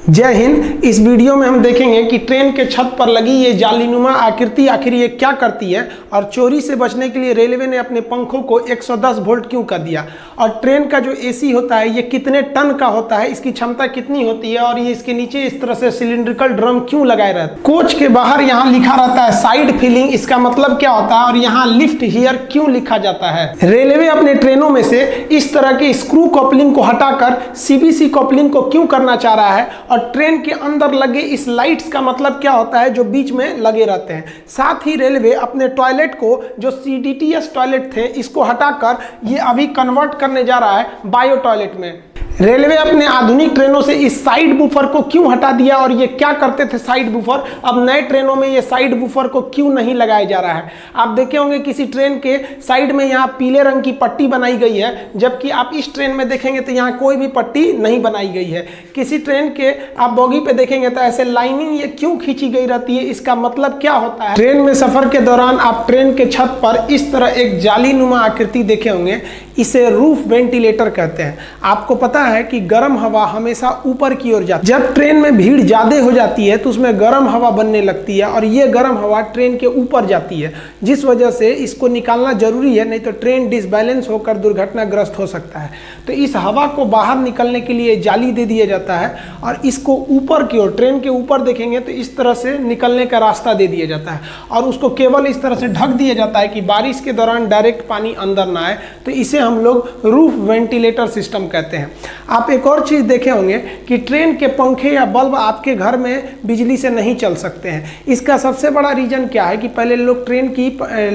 जय हिंद। इस वीडियो में हम देखेंगे कि ट्रेन के छत पर लगी ये जालीनुमा आकृति आखिर ये क्या करती है और चोरी से बचने के लिए रेलवे ने अपने पंखों को 110 वोल्ट क्यों कर दिया, और ट्रेन का जो एसी होता है ये कितने टन का होता है, इसकी क्षमता कितनी होती है, और ये इसके नीचे इस तरह से सिलिंड्रिकल ड्रम क्यों लगाए रहते हैं। कोच के बाहर यहाँ लिखा रहता है साइड फिलिंग, इसका मतलब क्या होता है, और यहाँ लिफ्ट हियर क्यों लिखा जाता है। रेलवे अपने ट्रेनों में से इस तरह के स्क्रू कपलिंग को हटाकर सीबीसी कपलिंग को क्यों करना चाह रहा है, और ट्रेन के अंदर लगे इस लाइट्स का मतलब क्या होता है जो बीच में लगे रहते हैं। साथ ही रेलवे अपने टॉयलेट को जो सीडीटीएस टॉयलेट थे इसको हटाकर ये अभी कन्वर्ट करने जा रहा है बायो टॉयलेट में। रेलवे अपने आधुनिक ट्रेनों से इस साइड बूफर को क्यों हटा दिया, और ये क्या करते थे साइड बूफर, अब नए ट्रेनों में ये साइड बूफर को क्यों नहीं लगाया जा रहा है। आप देखे होंगे किसी ट्रेन के साइड में यहाँ पीले रंग की पट्टी बनाई गई है, जबकि आप इस ट्रेन में देखेंगे तो यहाँ कोई भी पट्टी नहीं बनाई गई है। किसी ट्रेन के आप बोगी पे देखेंगे तो ऐसे लाइनिंग ये क्यों खींची गई रहती है, इसका मतलब क्या होता है। ट्रेन में सफर के दौरान आप ट्रेन के छत पर इस तरह एक जालीनुमा आकृति देखे होंगे, इसे रूफ वेंटिलेटर कहते हैं। आपको पता है कि गर्म हवा हमेशा ऊपर की ओर जाती है। जब ट्रेन में भीड़ ज्यादा हो जाती है तो उसमें गर्म हवा बनने लगती है, और ये गर्म हवा ट्रेन के ऊपर जाती है, जिस वजह से इसको निकालना जरूरी है, नहीं तो ट्रेन डिसबैलेंस होकर दुर्घटनाग्रस्त हो सकता है। तो इस हवा को बाहर निकलने के लिए जाली दे दिया जाता है, और इसको ऊपर की ओर ट्रेन के ऊपर देखेंगे तो इस तरह से निकलने का रास्ता दे दिया जाता है, और उसको केवल इस तरह से ढक दिया जाता है कि बारिश के दौरान डायरेक्ट पानी अंदर ना आए। तो इसे हम लोग रूफ वेंटिलेटर सिस्टम कहते हैं। आप एक और चीज देखे होंगे कि ट्रेन के पंखे या बल्ब आपके घर में बिजली से नहीं चल सकते हैं। इसका सबसे बड़ा रीजन क्या है कि पहले लोग ट्रेन की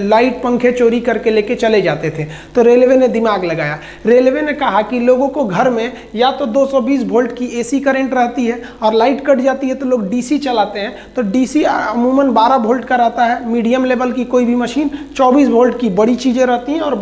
लाइट पंखे चोरी करके लेके चले जाते थे, तो रेलवे ने दिमाग लगाया। रेलवे ने कहा कि लोगों को घर में या तो 220 वोल्ट की एसी करंट रहती है, और लाइट कट जाती है तो लोग डीसी चलाते हैं। तो डीसी अमूमन 12 वोल्ट का रहता है, मीडियम लेवल की कोई भी मशीन 24 वोल्ट की बड़ी चीजें रहती हैं, और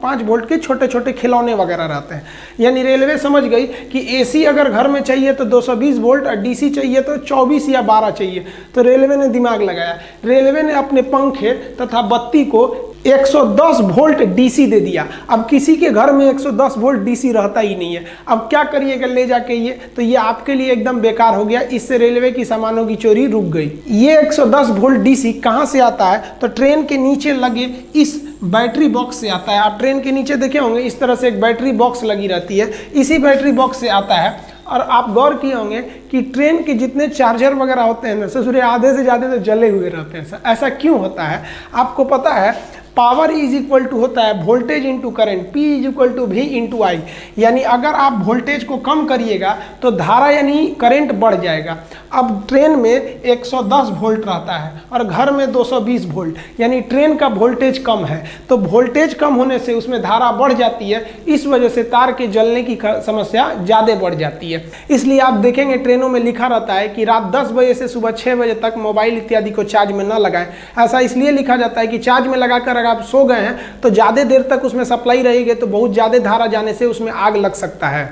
5 वोल्ट के छोटे छोटे खिलौने वगैरह रहते हैं। यानी रेलवे समझ गई कि एसी अगर घर में चाहिए तो 220 वोल्ट, और डीसी चाहिए तो 24 या 12 चाहिए। तो रेलवे ने दिमाग लगाया, रेलवे ने अपने पंखे तथा बत्ती को 110 वोल्ट डीसी दे दिया। अब किसी के घर में 110 वोल्ट डीसी रहता ही नहीं है, अब क्या करिएगा ले जाके ये, तो ये आपके लिए एकदम बेकार हो गया। इससे रेलवे की सामानों की चोरी रुक गई। ये 110 वोल्ट डीसी कहाँ से आता है, तो ट्रेन के नीचे लगे इस बैटरी बॉक्स से आता है। आप ट्रेन के नीचे देखे होंगे इस तरह से एक बैटरी बॉक्स लगी रहती है, इसी बैटरी बॉक्स से आता है। और आप गौर किए होंगे कि ट्रेन के जितने चार्जर वगैरह होते हैं ना ससुरे आधे से ज़्यादा तो जले हुए रहते हैं। ऐसा क्यों होता है आपको पता है। पावर इज इक्वल टू होता है voltage into current, P is equal to V into I. यानी अगर आप वोल्टेज को कम करिएगा तो धारा यानी करंट बढ़ जाएगा। अब ट्रेन में 110 वोल्ट रहता है और घर में 220 वोल्ट, यानी ट्रेन का वोल्टेज कम है, तो वोल्टेज कम होने से उसमें धारा बढ़ जाती है। इस वजह से तार के जलने की समस्या ज़्यादा बढ़ जाती है। इसलिए आप देखेंगे ट्रेनों में लिखा रहता है कि रात 10 बजे से सुबह 6 बजे तक मोबाइल इत्यादि को चार्ज में न लगाएं। ऐसा इसलिए लिखा जाता है कि चार्ज में लगाकर अगर आप सो गए हैं तो ज़्यादा देर तक उसमें सप्लाई रहेगी, तो बहुत ज़्यादा धारा जाने से उसमें आग लग सकता है।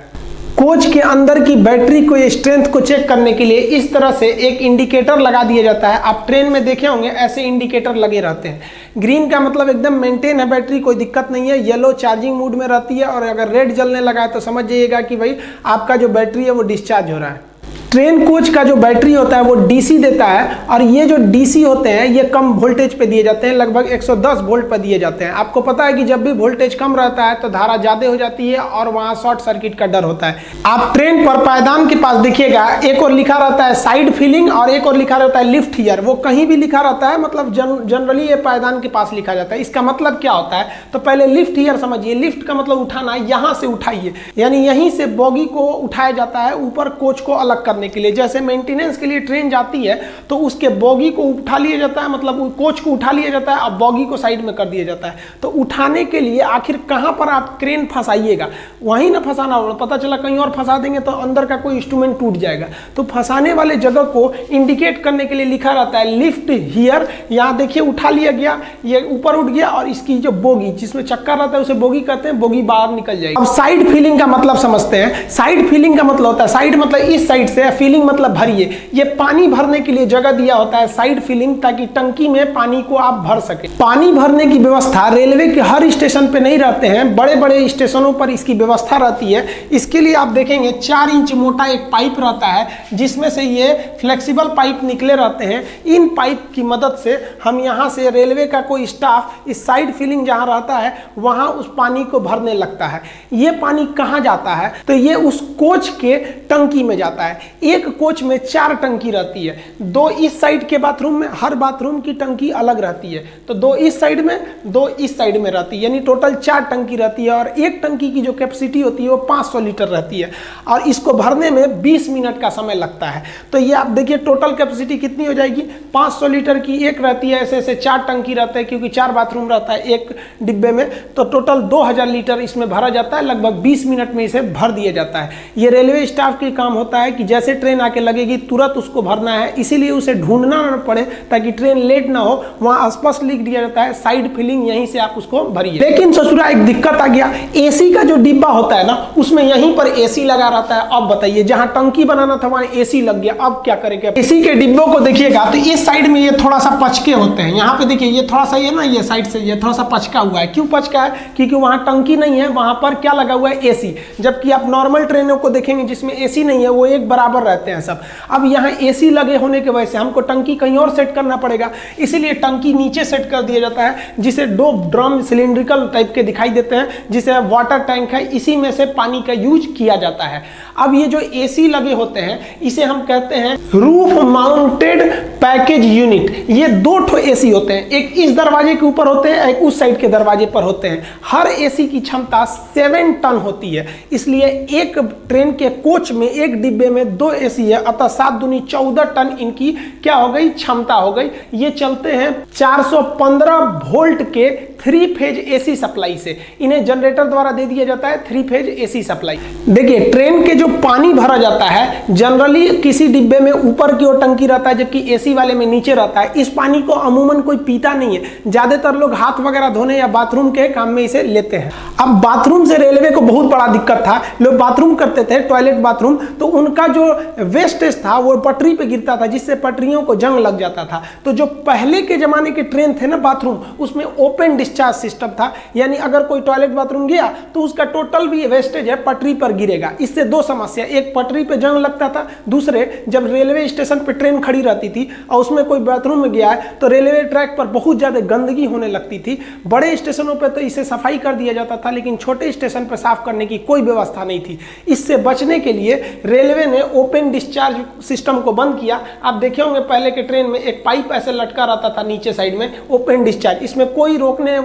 कोच के अंदर की बैटरी को स्ट्रेंथ को चेक करने के लिए इस तरह से एक इंडिकेटर लगा दिया जाता है। आप ट्रेन में देखे होंगे ऐसे इंडिकेटर लगे रहते हैं। ग्रीन का मतलब एकदम मेंटेन है बैटरी, कोई दिक्कत नहीं है। येलो चार्जिंग मूड में रहती है, और अगर रेड जलने लगा है तो समझ जाइएगा कि भाई आपका जो बैटरी है वो डिस्चार्ज हो रहा है। ट्रेन कोच का जो बैटरी होता है वो डीसी देता है, और ये जो डीसी होते हैं ये कम वोल्टेज पे दिए जाते हैं, लगभग 110 वोल्ट पर दिए जाते हैं। आपको पता है कि जब भी वोल्टेज कम रहता है तो धारा ज़्यादा हो जाती है और वहाँ शॉर्ट सर्किट का डर होता है। आप ट्रेन पर पायदान के पास देखिएगा, एक और लिखा रहता है साइड फिलिंग और एक और लिखा रहता है लिफ्ट हियर। वो कहीं भी लिखा रहता है, मतलब जनरली ये पायदान के पास लिखा जाता है। इसका मतलब क्या होता है, तो पहले लिफ्ट हियर समझिए। लिफ्ट का मतलब उठाना, यहाँ से उठाइए, यानी यहीं से बोगी को उठाया जाता है ऊपर कोच को अलग करने के लिए। जैसे मेंटेनेंस के लिए ट्रेन जाती है तो उसके बोगी को उठा लिया जाता है, मतलब कोच को उठा लिया जाता है, अब बोगी को साइड में कर दिया जाता है। तो उठाने के लिए आखिर कहां पर आप क्रेन फंसाइएगा, वहीं ना फंसाना होगा। पता चला कहीं और फंसा देंगे तो अंदर का कोई इंस्ट्रूमेंट टूट जाएगा। तो फंसाने वाले जगह को इंडिकेट करने के लिए लिखा रहता है लिफ्ट हियर। यहाँ देखिए उठा लिया गया, ये ऊपर उठ गया, और इसकी जो बोगी जिसमें चक्कर रहता है उसे बोगी कहते हैं, बोगी बाहर निकल जाएगी। अब साइड फीलिंग का मतलब समझते हैं। साइड फीलिंग का मतलब होता है, साइड मतलब इस साइड से फिलिंग मतलब भरिए, ये पानी भरने के लिए जगह दिया होता है साइड फिलिंग, ताकि टंकी में पानी को आप भर सके। पानी भरने की व्यवस्था रेलवे के हर स्टेशन पे नहीं रहते हैं, बड़े बड़े स्टेशनों पर इसकी व्यवस्था रहती है। इसके लिए आप देखेंगे 4 इंच मोटा एक पाइप रहता है, जिसमें से ये फ्लेक्सिबल पाइप निकले रहते हैं। इन पाइप की मदद से हम यहाँ से रेलवे का कोई स्टाफ इस साइड फिलिंग जहाँ रहता है वहाँ उस पानी को भरने लगता है। ये पानी कहाँ जाता है, तो ये उस कोच के टंकी में जाता है। एक कोच में 4 टंकी रहती है, 2 इस साइड के बाथरूम में, हर बाथरूम की टंकी अलग रहती है, तो 2 इस साइड में 2 इस साइड में रहती है, यानी टोटल 4 टंकी रहती है। और एक टंकी की जो कैपेसिटी होती है वो 500 लीटर रहती है, और इसको भरने में 20 मिनट का समय लगता है। तो ये आप देखिए टोटल कैपेसिटी कितनी हो जाएगी, 500 लीटर की एक रहती है, ऐसे ऐसे 4 टंकी रहते हैं, क्योंकि 4 बाथरूम रहता है एक डिब्बे में, तो टोटल 2000 लीटर इसमें भरा जाता है। लगभग 20 मिनट में इसे भर दिया जाता है। ये रेलवे स्टाफ का काम होता है कि जैसे ट्रेन आके लगेगी तुरंत उसको भरना है, इसीलिए उसे ढूंढना ना पड़े, ताकि ट्रेन लेट ना हो। वहां स्पष्ट लिख दिया जाता है साइड फिलिंग, यहीं से आप उसको भरिए। लेकिन ससुरा एक दिक्कत आ गया, एसी का जो डिब्बा होता है ना, उसमें यहीं पर एसी लगा रहता है। अब बताइए, जहां टंकी बनाना था वहां एसी लग गया, अब क्या करेंगे। एसी के डिब्बों को देखिएगा तो इस साइड में ये थोड़ा सा पचके होते हैं, यहाँ पे देखिए ये थोड़ा सा, ये ना ये साइड से ये थोड़ा सा पचका हुआ है। क्यों पचका है, क्योंकि वहां टंकी नहीं है, वहां पर क्या लगा हुआ है, एसी। जबकि आप नॉर्मल ट्रेनों को देखेंगे जिसमें एसी नहीं है, वो एक बराबर रहते हैं सब। अब यहाँ एसी लगे होने की वजह से हमको टंकी कहीं और सेट करना पड़ेगा, इसीलिए टंकी नीचे सेट कर दिया जाता है, जिसे 2 ड्रम सिलिंड्रिकल टाइप के दिखाई देते हैं, जिसे वाटर टैंक है, इसी में से पानी का यूज किया जाता है। अब ये जो एसी लगे होते हैं इसे हम कहते हैं रूफ माउंटेड पैकेज यूनिट। ये 2 ठो एसी होते हैं, एक इस दरवाजे के ऊपर होते हैं, एक उस साइड के दरवाजे पर होते हैं। हर एसी की क्षमता 7 टन होती है, इसलिए एक ट्रेन के कोच में एक डिब्बे में 2 एसी है, अतः 7 दूनी 14 टन इनकी क्या हो गई, क्षमता हो गई। ये चलते हैं 415 वोल्ट के 3 फेज एसी सप्लाई से। इन्हें जनरेटर द्वारा दे दिया जाता है 3 फेज एसी सप्लाई। देखिए ट्रेन के जो पानी भरा जाता है, जनरली किसी डिब्बे में ऊपर की ओर टंकी रहता है, जबकि एसी वाले में नीचे रहता है। इस पानी को अमूमन कोई पीता नहीं है, ज्यादातर लोग हाथ वगैरह धोने या बाथरूम के काम में इसे लेते हैं। अब बाथरूम से रेलवे को बहुत बड़ा दिक्कत था, लोग बाथरूम करते थे, टॉयलेट बाथरूम, तो उनका जो वेस्टेज था वो पटरी पे गिरता था, जिससे पटरियों को जंग लग जाता था। तो जो पहले के जमाने के ट्रेन थे ना बाथरूम, उसमें ओपन डिस्चार्ज सिस्टम था, यानी अगर कोई टॉयलेट बाथरूम गया तो उसका टोटल भी वेस्टेज है पटरी पर गिरेगा। इससे 2 समस्या, एक पटरी पे जंग लगता था, दूसरे जब रेलवे स्टेशन पे ट्रेन खड़ी रहती थी और उसमें कोई बाथरूम में गया है तो रेलवे ट्रैक पर बहुत ज्यादा गंदगी होने लगती थी। बड़े स्टेशनों पे तो इसे सफाई कर दिया जाता था, लेकिन छोटे स्टेशन पर साफ करने की कोई व्यवस्था नहीं थी। इससे बचने के लिए रेलवे ने ओपन डिस्चार्ज सिस्टम को बंद किया। आप देखे होंगे पहले के ट्रेन में एक पाइप ऐसे लटका रहता था नीचे साइड में, ओपन डिस्चार्ज, इसमें कोई रोकने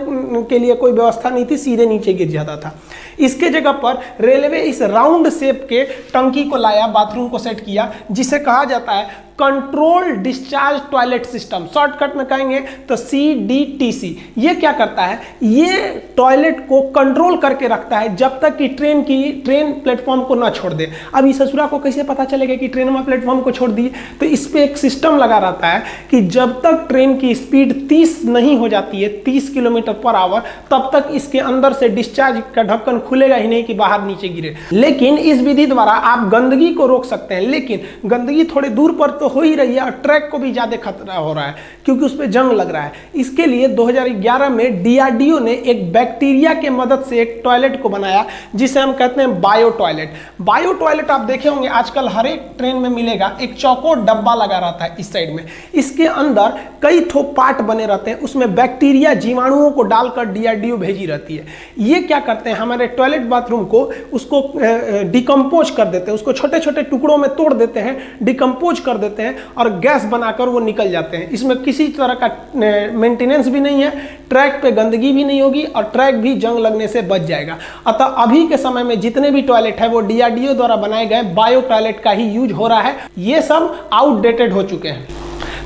के लिए कोई व्यवस्था नहीं थी, सीधे नीचे गिर जाता था। इसके जगह पर रेलवे इस राउंड शेप के टंकी को लाया, बाथरूम को सेट किया, जिसे कहा जाता है control discharge toilet system, shortcut में कहेंगे तो CDTC। ये क्या करता है, ये टॉयलेट को कंट्रोल करके रखता है जब तक कि ट्रेन प्लेटफॉर्म को ना छोड़ दे। अब इस ससुरा को कैसे पता चलेगा कि ट्रेन में प्लेटफॉर्म को छोड़ दी, तो इस पे एक सिस्टम लगा रहता है कि जब तक ट्रेन की स्पीड 30 नहीं हो जाती है, 30 किलोमीटर पर आवर, तब तक इसके अंदर से डिस्चार्ज का ढक्कन खुलेगा ही नहीं कि बाहर नीचे गिरे। लेकिन इस विधि द्वारा आप गंदगी को रोक सकते हैं, लेकिन गंदगी थोड़े दूर पर तो हो ही रही है और ट्रैक को भी ज्यादा खतरा हो रहा है क्योंकि उस पर जंग लग रहा है। इसके लिए 2011 में DRDO ने एक बैक्टीरिया के मदद से एक टॉयलेट को बनाया, जिसे हम कहते हैं बायो टॉयलेट। बायो टॉयलेट आप देखे होंगे आजकल हर एक ट्रेन में मिलेगा, एक चौकोर डब्बा लगा रहता है इस साइड में, इसके अंदर कई ठो पार्ट बने रहते हैं, उसमें बैक्टीरिया जीवाणुओं को डालकर DRDO भेजी रहती है। ये क्या करते हैं, हमारे टॉयलेट बाथरूम को उसको डिकम्पोज कर देते हैं, उसको छोटे छोटे टुकड़ों में तोड़ देते हैं, डिकम्पोज कर देते हैं और गैस बनाकर वो निकल जाते हैं। इसमें किसी तरह का मेंटेनेंस भी नहीं है, ट्रैक पे गंदगी भी नहीं होगी और ट्रैक भी जंग लगने से बच जाएगा। अतः अभी के समय में जितने भी टॉयलेट है वो DRDO द्वारा बनाए गए बायो टॉयलेट का ही यूज हो रहा है। ये सब आउटडेटेड हो चुके हैं।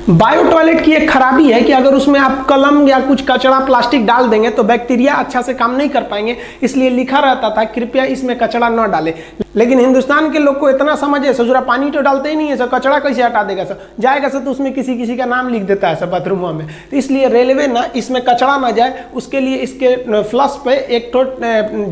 बायो टॉयलेट की एक खराबी है कि अगर उसमें आप कलम या कुछ कचरा प्लास्टिक डाल देंगे तो बैक्टीरिया अच्छा से काम नहीं कर पाएंगे, इसलिए लिखा रहता था कृपया इसमें कचरा न डालें। लेकिन हिंदुस्तान के लोग को इतना समझ है, ससुरा पानी तो डालते ही नहीं है, सर कचरा कैसे हटा देगा, सर जाएगा सर तो उसमें किसी किसी का नाम लिख देता है सर बाथरूमों में। तो इसलिए रेलवे ना इसमें कचरा ना जाए उसके लिए इसके फ्लश पे एक तो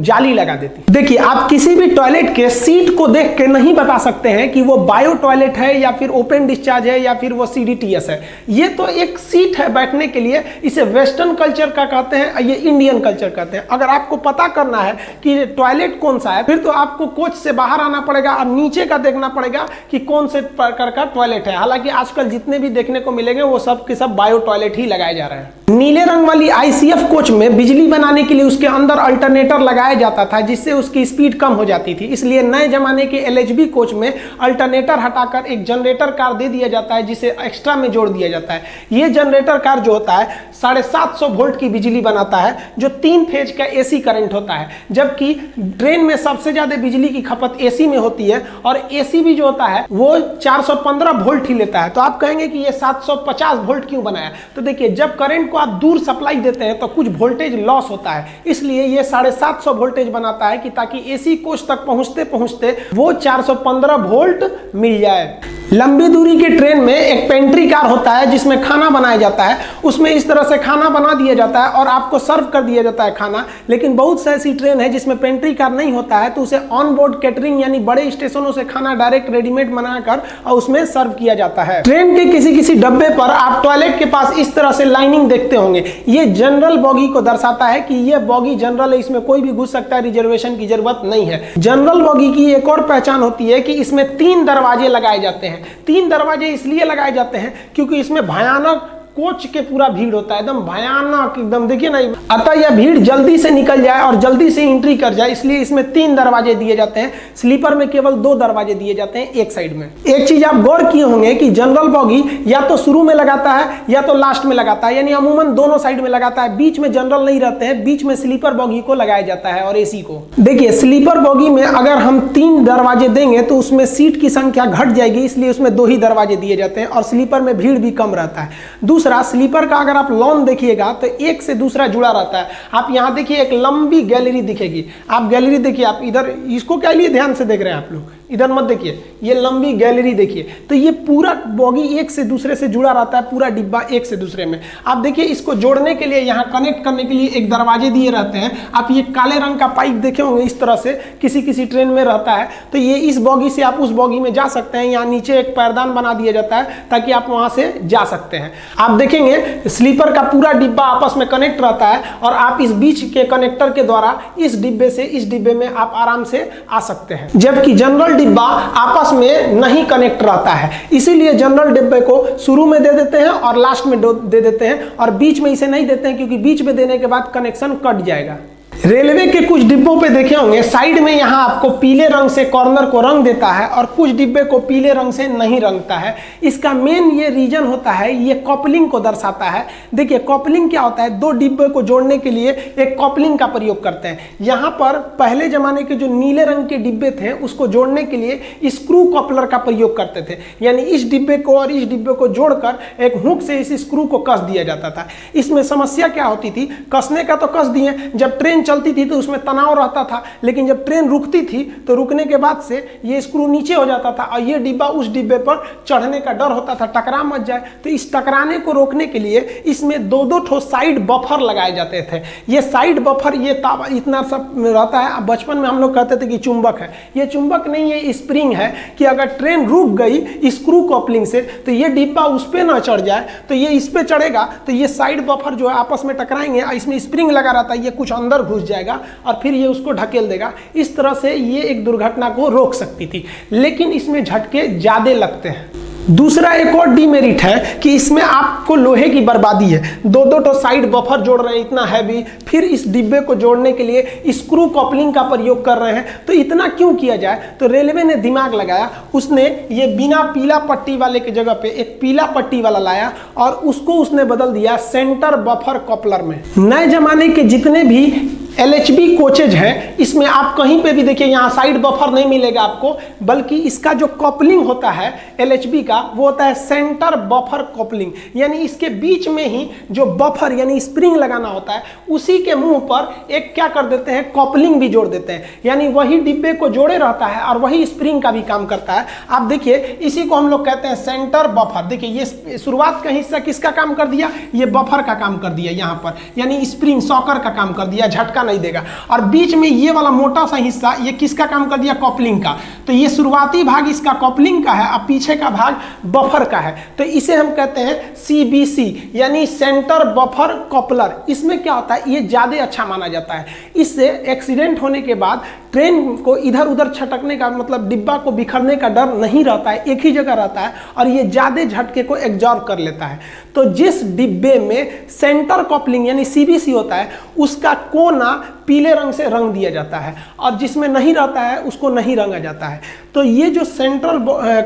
जाली लगा देती है। देखिए आप किसी भी टॉयलेट के सीट को देख के नहीं बता सकते हैं कि वो बायो टॉयलेट है या फिर ओपन डिस्चार्ज है या फिर वो CDTS है। ये तो एक सीट है बैठने के लिए, इसे वेस्टर्न कल्चर का कहते हैं, ये इंडियन कल्चर कहते हैं। अगर आपको पता करना है कि टॉयलेट कौन सा है फिर तो आपको कोच से बाहर आना पड़ेगा और नीचे का देखना पड़ेगा कि कौन से प्रकार का टॉयलेट है। हालांकि आजकल जितने भी देखने को मिलेंगे वो सब के सब बायो टॉयलेट ही लगाए जा रहे हैं। नीले रंग वाली ICF कोच में बिजली बनाने के लिए उसके अंदर अल्टरनेटर लगाया जाता था जिससे उसकी स्पीड कम हो जाती थी, इसलिए नए जमाने के LHB कोच में अल्टरनेटर हटाकर एक जनरेटर कार दे दिया जाता है जिसे एक्स्ट्रा में जोड़ दिया जाता है। ये जनरेटर कार जो होता है 750 वोल्ट की बिजली बनाता है जो 3 फेज का AC करंट होता है, जबकि ट्रेन में सबसे ज्यादा बिजली की खपत AC में होती है और AC भी जो होता है वो 415 वोल्ट ही लेता है। तो आप कहेंगे कि ये 750 वोल्ट क्यों बनाया, तो देखिए जब करंट को आप दूर सप्लाई देते हैं तो कुछ वोल्टेज लॉस होता है, इसलिए ये 750 वोल्टेज बनाता है कि ताकि AC कोच तक पहुंचते पहुंचते वो 415 वोल्ट मिल जाए। लंबी दूरी के ट्रेन में एक पेंट्री कार होता है जिसमें खाना बनाया जाता है, उसमें इस तरह से खाना बना दिया जाता है और आपको सर्व कर दिया जाता है खाना। लेकिन बहुत से ऐसी ट्रेन है जिसमें पेंट्री कार नहीं होता है तो उसे ऑन बोर्ड कैटरिंग यानी बड़े स्टेशनों से खाना डायरेक्ट रेडीमेड बनाकर और उसमें सर्व किया जाता है। ट्रेन के किसी किसी डब्बे पर आप टॉयलेट के पास इस तरह से लाइनिंग देखते होंगे, ये जनरल बॉगी को दर्शाता है कि ये बॉगी जनरल है, इसमें कोई भी घुस सकता है, रिजर्वेशन की जरूरत नहीं है। जनरल बॉगी की एक और पहचान होती है कि इसमें 3 दरवाजे लगाए जाते हैं। 3 दरवाजे इसलिए लगाए जाते हैं क्योंकि इसमें भयानक कोच के पूरा भीड़ होता है, एकदम भयानक, एकदम देखिए ना, अतः यह भीड़ जल्दी से निकल जाए और जल्दी से एंट्री कर जाए इसलिए इसमें 3 दरवाजे दिए जाते हैं। स्लीपर में केवल 2 दरवाजे दिए जाते हैं एक साइड में। एक चीज आप गौर किए होंगे कि जनरल बॉगी या तो शुरू में लगाता है या तो लास्ट में लगाता है, यानी अमूमन दोनों साइड में लगाता है, बीच में जनरल नहीं रहते हैं, बीच में स्लीपर बॉगी को लगाया जाता है और AC को। देखिए स्लीपर बॉगी में अगर हम 3 दरवाजे देंगे तो उसमें सीट की संख्या घट जाएगी, इसलिए उसमें 2 ही दरवाजे दिए जाते हैं और स्लीपर में भीड़ भी कम रहता है। दूसरा स्लीपर का अगर आप लॉन देखिएगा तो एक से दूसरा जुड़ा रहता है। आप यहां देखिए एक लंबी गैलरी दिखेगी, आप गैलरी देखिए, आप इधर इसको क्या लिए ध्यान से देख रहे हैं आप लोग, इधर मत देखिए, ये लंबी गैलरी देखिए। तो ये पूरा बॉगी एक से दूसरे से जुड़ा रहता है, पूरा डिब्बा एक से दूसरे में। आप देखिए इसको जोड़ने के लिए यहाँ कनेक्ट करने के लिए एक दरवाजे दिए रहते हैं। आप ये काले रंग का पाइप देखे होंगे, इस तरह से किसी किसी ट्रेन में रहता है। तो ये इस बॉगी से आप उस बॉगी में जा सकते हैं। यहाँ नीचे एक पैरदान बना दिया जाता है ताकि आप वहां से जा सकते हैं। आप देखेंगे स्लीपर का पूरा डिब्बा आपस में कनेक्ट रहता है और आप इस बीच के कनेक्टर के द्वारा इस डिब्बे से इस डिब्बे में आप आराम से आ सकते हैं, जबकि जनरल डिब्बा आपस में नहीं कनेक्ट रहता है। इसीलिए जनरल डिब्बे को शुरू में दे देते हैं और लास्ट में दे देते हैं और बीच में इसे नहीं देते हैं क्योंकि बीच में देने के बाद कनेक्शन कट जाएगा। रेलवे के कुछ डिब्बों पे देखे होंगे साइड में यहाँ आपको पीले रंग से कॉर्नर को रंग देता है और कुछ डिब्बे को पीले रंग से नहीं रंगता है। इसका मेन ये रीजन होता है, ये कॉपलिंग को दर्शाता है। देखिए कॉपलिंग क्या होता है, 2 डिब्बे को जोड़ने के लिए एक कॉपलिंग का प्रयोग करते हैं। यहाँ पर पहले जमाने के जो नीले रंग के डिब्बे थे उसको जोड़ने के लिए स्क्रू कॉपलर का प्रयोग करते थे, यानी इस डिब्बे को और इस डिब्बे को जोड़कर एक हुक से इस स्क्रू को कस दिया जाता था। इसमें समस्या क्या होती थी, कसने का तो कस दिए, जब ट्रेन चलती थी तो उसमें तनाव रहता था, लेकिन जब ट्रेन रुकती थी तो रुकने के बाद से ये स्क्रू नीचे हो जाता था और ये डिब्बा उस डिब्बे पर चढ़ने का डर होता था, टकरा मत जाए। तो इस टकराने को रोकने के लिए इसमें 2-2 ठो साइड बफर लगाए जाते थे। ये साइड बफर ये इतना सब रहता है, बचपन में हम लोग कहते थे कि चुंबक है, ये चुंबक नहीं है, स्प्रिंग है कि अगर ट्रेन रुक गई स्क्रू कॉपलिंग से तो ये डिब्बा उस पर ना चढ़ जाए, तो ये इस पे चढ़ेगा तो ये साइड बफर जो है आपस में टकराएंगे, इसमें स्प्रिंग लगा रहता है, ये कुछ अंदर घुस जाएगा और फिर ये उसको ढकेल देगा। इस तरह से ये एक दुर्घटना को रोक सकती थी, लेकिन इसमें झटके ज्यादा लगते हैं। दूसरा एक और डीमेरिट है कि इसमें आपको लोहे की बर्बादी है। 2-2 तो साइड बफर जोड़ रहे हैं इतना हैवी, फिर इस डिब्बे को जोड़ने के लिए स्क्रू कॉपलिंग का प्रयोग कर रहे हैं। तो इतना क्यों किया जाए, तो रेलवे ने दिमाग लगाया, उसने ये बिना पीला पट्टी वाले के जगह पे एक पीला पट्टी वाला लाया और उसको उसने बदल दिया सेंटर बफर कॉपलर में। नए जमाने के जितने भी LHB कोचेज हैं, इसमें आप कहीं पे भी देखिए यहाँ साइड बफर नहीं मिलेगा आपको, बल्कि इसका जो कपलिंग होता है LHB का वो होता है सेंटर बफर कपलिंग, यानी इसके बीच में ही जो बफर यानी स्प्रिंग लगाना होता है उसी के मुंह पर एक क्या कर देते हैं कपलिंग भी जोड़ देते हैं, यानी वही डिब्बे को जोड़े रहता है और वही स्प्रिंग का भी काम करता है। आप देखिए इसी को हम लोग कहते हैं सेंटर बफर। देखिए ये शुरुआत का हिस्सा किसका काम कर दिया, ये बफर का काम कर दिया यहाँ पर, यानी स्प्रिंग सॉकर का काम कर दिया, झटका नहीं देगा। और बीच में ये वाला मोटा सा हिस्सा ये किसका काम कर दिया, कपलिंग का। तो ये शुरुआती भाग इसका कपलिंग का है और पीछे का भाग बफर का है, तो इसे हम कहते हैं CBC यानी सेंटर बफर कपलर। इसमें क्या होता है, ये ज़्यादा अच्छा माना जाता है। इससे एक्सीडेंट होने के बाद ट्रेन को इधर उधर छटकने का मतलब डिब्बा को बिखरने का डर नहीं रहता है, एक ही जगह रहता है और ये ज़्यादा झटके को एब्जॉर्ब कर लेता है। तो जिस डिब्बे में सेंटर कपलिंग यानी CBC होता है उसका कोना पीले रंग से रंग दिया जाता है और जिसमें नहीं रहता है उसको नहीं रंगा जाता है। तो ये जो सेंट्रल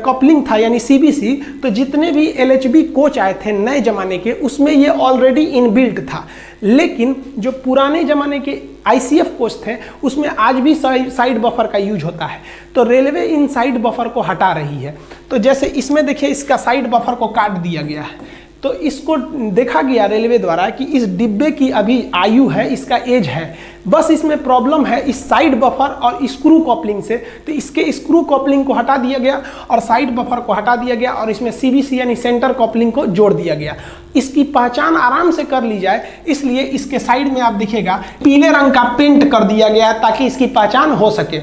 कपलिंग था यानी CBC, तो जितने भी LHB कोच आए थे नए ज़माने के उसमें ये ऑलरेडी इनबिल्ट था, लेकिन जो पुराने ज़माने के ICF कोच थे उसमें आज भी साइड बफर का यूज होता है। तो रेलवे इन साइड बफर को हटा रही है। तो जैसे इसमें देखिए इसका साइड बफर को काट दिया गया है, तो इसको देखा गया रेलवे द्वारा कि इस डिब्बे की अभी आयु है, इसका एज है, बस इसमें प्रॉब्लम है इस साइड बफर और स्क्रू कपलिंग से। तो इसके स्क्रू कपलिंग को हटा दिया गया और साइड बफर को हटा दिया गया और इसमें CBC यानी सेंटर कपलिंग को जोड़ दिया गया। इसकी पहचान आराम से कर ली जाए इसलिए इसके साइड में आप दिखेगा पीले रंग का पेंट कर दिया गया है ताकि इसकी पहचान हो सके।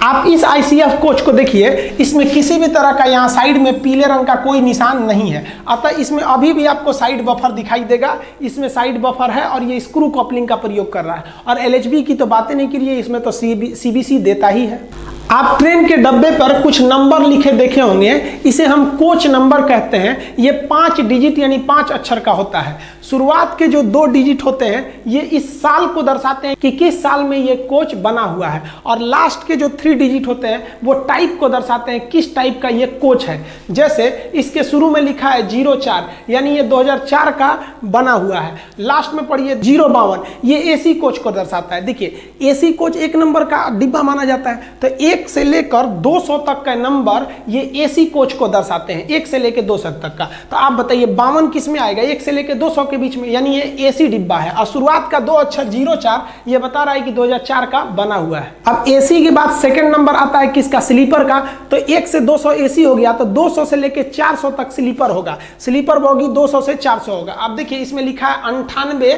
आप इस ICF कोच को देखिए, इसमें किसी भी तरह का यहाँ साइड में पीले रंग का कोई निशान नहीं है, अतः इसमें अभी भी आपको साइड बफर दिखाई देगा। इसमें साइड बफर है और ये स्क्रू कपलिंग का प्रयोग कर रहा है। और LHB की तो बातें नहीं करिए, इसमें तो CBC देता ही है। आप ट्रेन के डब्बे पर कुछ नंबर लिखे देखे होंगे, इसे हम कोच नंबर कहते हैं। ये 5 डिजिट यानी 5 अक्षर का होता है। शुरुआत के जो 2 डिजिट होते हैं ये इस साल को दर्शाते हैं कि किस साल में ये कोच बना हुआ है, और लास्ट के जो 3 डिजिट होते हैं वो टाइप को दर्शाते हैं किस टाइप का ये कोच है। जैसे इसके शुरू में लिखा है 04 यानी ये 2004 का बना हुआ है। लास्ट में पढ़िए 052, ये AC कोच को दर्शाता है। देखिए AC कोच 1 नंबर का डिब्बा माना जाता है, तो 1 से लेकर 200 तक का नंबर ये AC कोच को दर्शाते हैं, 1 से लेकर 200 तक का। तो आप बताइए 52 किस में आएगा, 1 से लेकर 200 के बीच में, यानी ये AC डिब्बा है। और शुरुआत का 2 अक्षर 04 ये बता रहा है कि 2004 का बना हुआ है। अब AC के बाद सेकंड नंबर आता है किसका, स्लीपर का। तो 1 से 200 AC हो गया, तो 200 से लेकर 400 तक स्लीपर होगा। स्लीपर बोगी 200 से 400 होगा। अब देखिए इसमें लिखा है 98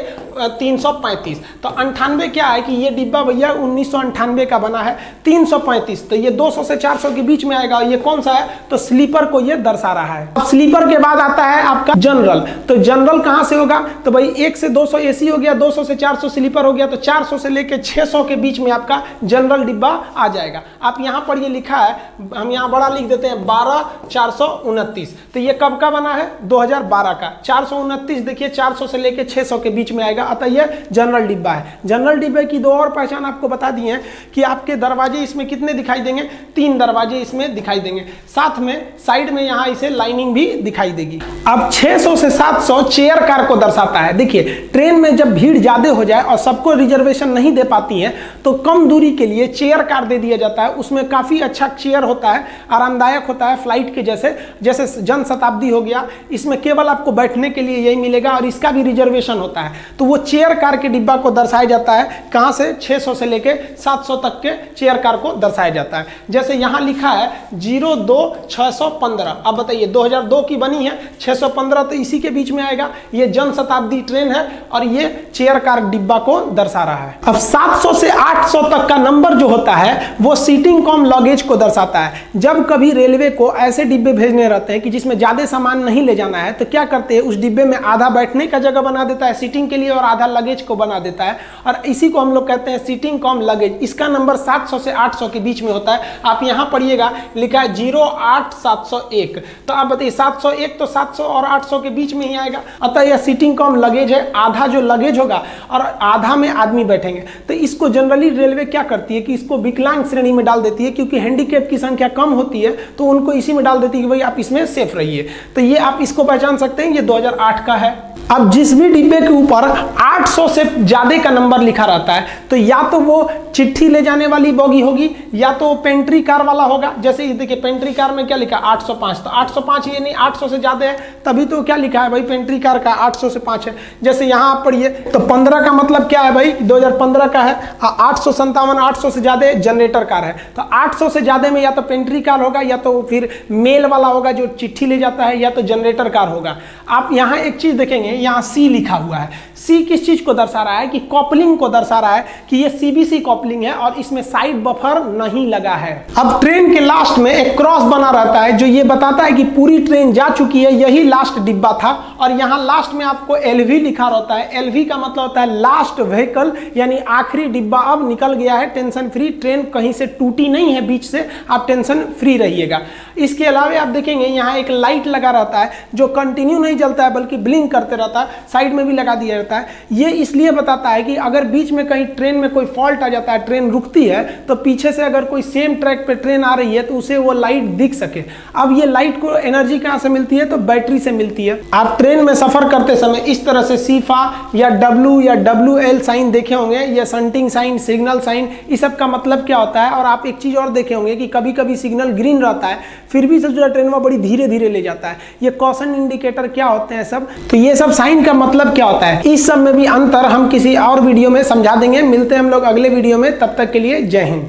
335, तो 98 क्या है कि ये डिब्बा भैया 1998 का बना है, 335 तो ये 200 से 400 के बीच में आएगा। ये कौन सा है, तो स्लीपर को ये दर्शा रहा है। अब स्लीपर के बाद आता है आपका जनरल। तो जनरल कहां से होगा, तो भाई 1 से 200 AC हो गया, 200 से 400 स्लीपर हो गया, तो 400 से लेकर 600 के बीच में आपका जनरल डिब्बा आ जाएगा। आप यहां पर ये लिखा है, हम यहां बड़ा लिख देते हैं 12429, तो ये कब का बना है, 2012 का। 429 देखिए 400 से लेकर 600 के बीच में आएगा, अतः ये जनरल डिब्बा है। जनरल डिब्बे की 2 और पहचान आपको बता दी है कि आपके दरवाजे इसमें कितने दिखाई देंगे, 3 दरवाजे इसमें दिखाई देंगे, साथ में साइड में यहां इसे लाइनिंग भी दिखाई देगी। अब 600 से 700 चेयर कार को दर्शाता है। देखिए ट्रेन में जब भीड़ ज्यादा हो जाए और सबको रिजर्वेशन नहीं दे पाती है तो कम दूरी के लिए चेयर कार दे दिया जाता है। उसमें काफी अच्छा चेयर होता है, आरामदायक होता है, फ्लाइट के जैसे। जैसे जन शताब्दी हो गया, इसमें केवल आपको बैठने के लिए यही मिलेगा और इसका भी रिजर्वेशन होता है। तो वो चेयर कार के डिब्बा को दर्शाया जाता है, कहां से, 600 से लेकर 700 तक के चेयर कार को दर्शाया जाता है। जैसे यहां लिखा है 02-615, अब बताइए 2002 की बनी है, 615 तो इसी के बीच में आएगा। ये जन शताब्दी ट्रेन है और ये चेयर कार डिब्बा को दर्शा रहा है। अब 700 से 800 तक का नंबर जो होता है वो सीटिंग कम लगेज को दर्शाता है। जब कभी रेलवे को ऐसे डिब्बे भेजने रहते हैं कि जिसमें ज्यादा सामान नहीं ले जाना है, तो क्या करते हैं, उस डिब्बे में आधा बैठने का जगह बना देता है सीटिंग के लिए और आधा लगेज को बना देता है, और इसी को हम लोग कहते हैं सीटिंग कम लगेज। इसका नंबर 700 से 800 के बीच बीच में होता है। आप यहाँ पढ़िएगा, लिखा है 08701, तो आप बताइए 701 तो 700 और 800 के बीच में ही आएगा। अतः यह सीटिंग कम लगेज है, आधा जो लगेज होगा और आधा में आदमी बैठेंगे। तो इसको जनरली रेलवे क्या करती है कि इसको विकलांग श्रेणी में डाल देती है, क्योंकि हैंडीकैप की संख्या कम होती है तो उनको इसी में डाल देती है कि भाई आप इसमें सेफ रहिए। तो ये आप इसको पहचान सकते हैं, ये 2008 का है। अब जिस भी डिब्बे के ऊपर 800 से ज्यादा का नंबर लिखा रहता है तो या तो वो चिट्ठी ले जाने वाली बोगी होगी या तो पेंट्री कार वाला होगा। जैसे ये देखिए पेंट्री कार में क्या लिखा है 805, तो 805 ये नहीं 800 से ज्यादा है, तभी तो क्या लिखा है भाई पेंट्री कार का 800 से 5 है। जैसे यहाँ आप पढ़िए तो 15 का मतलब क्या है भाई 2015 का है, 857 800 से ज्यादा जनरेटर कार है। तो 800 से ज्यादा में या तो पेंट्री कार होगा या तो फिर मेल वाला होगा जो चिट्ठी ले जाता है, या तो जनरेटर कार होगा। आप यहाँ एक चीज देखेंगे, यहाँ सी लिखा हुआ है। सी किस चीज को दर्शा रहा है कि कॉपलिंग को दर्शा रहा है कि ये सीबीसी कॉपलिंग है और इसमें साइड बफर नहीं लगा है। अब ट्रेन के लास्ट में एक क्रॉस बना रहता है जो ये बताता है कि पूरी ट्रेन जा चुकी है, यही लास्ट डिब्बा था। और यहाँ लास्ट में आपको एलवी लिखा रहता है। एलवी का मतलब होता है लास्ट व्हीकल, यानी आखिरी डिब्बा अब निकल गया है, टेंशन फ्री, ट्रेन कहीं से टूटी नहीं है बीच से, आप टेंशन फ्री रहिएगा। इसके अलावा आप देखेंगे यहाँ एक लाइट लगा रहता है जो कंटिन्यू नहीं जलता है बल्कि ब्लिंक करते रहता है, साइड में भी लगा दिया रहता है। ये इसलिए बताता है कि अगर बीच में कहीं ट्रेन में कोई फॉल्ट आ जाता है, ट्रेन रुकती है, तो पीछे से अगर कोई सेम ट्रैक पे ट्रेन आ रही है तो उसे वो लाइट दिख सके। अब ये लाइट को एनर्जी कहाँ से मिलती है तो बैटरी से मिलती है। आप ट्रेन में सफर करते समय इस तरह से सीफा या डब्ल्यू या WL साइन देखे होंगे, या संटिंग साइन, सिग्नल साइन, इस सब का मतलब क्या होता है। और आप एक चीज और देखे होंगे कि कभी कभी सिग्नल ग्रीन रहता है फिर भी सब जो ट्रेन में बड़ी धीरे धीरे ले जाता है। ये कॉशन इंडिकेटर क्या होते हैं सब, तो ये सब साइन का मतलब क्या होता है, इस सब में भी अंतर हम किसी और वीडियो में समझा देंगे। मिलते हैं हम लोग अगले वीडियो में, तब तक के लिए जय हिंद।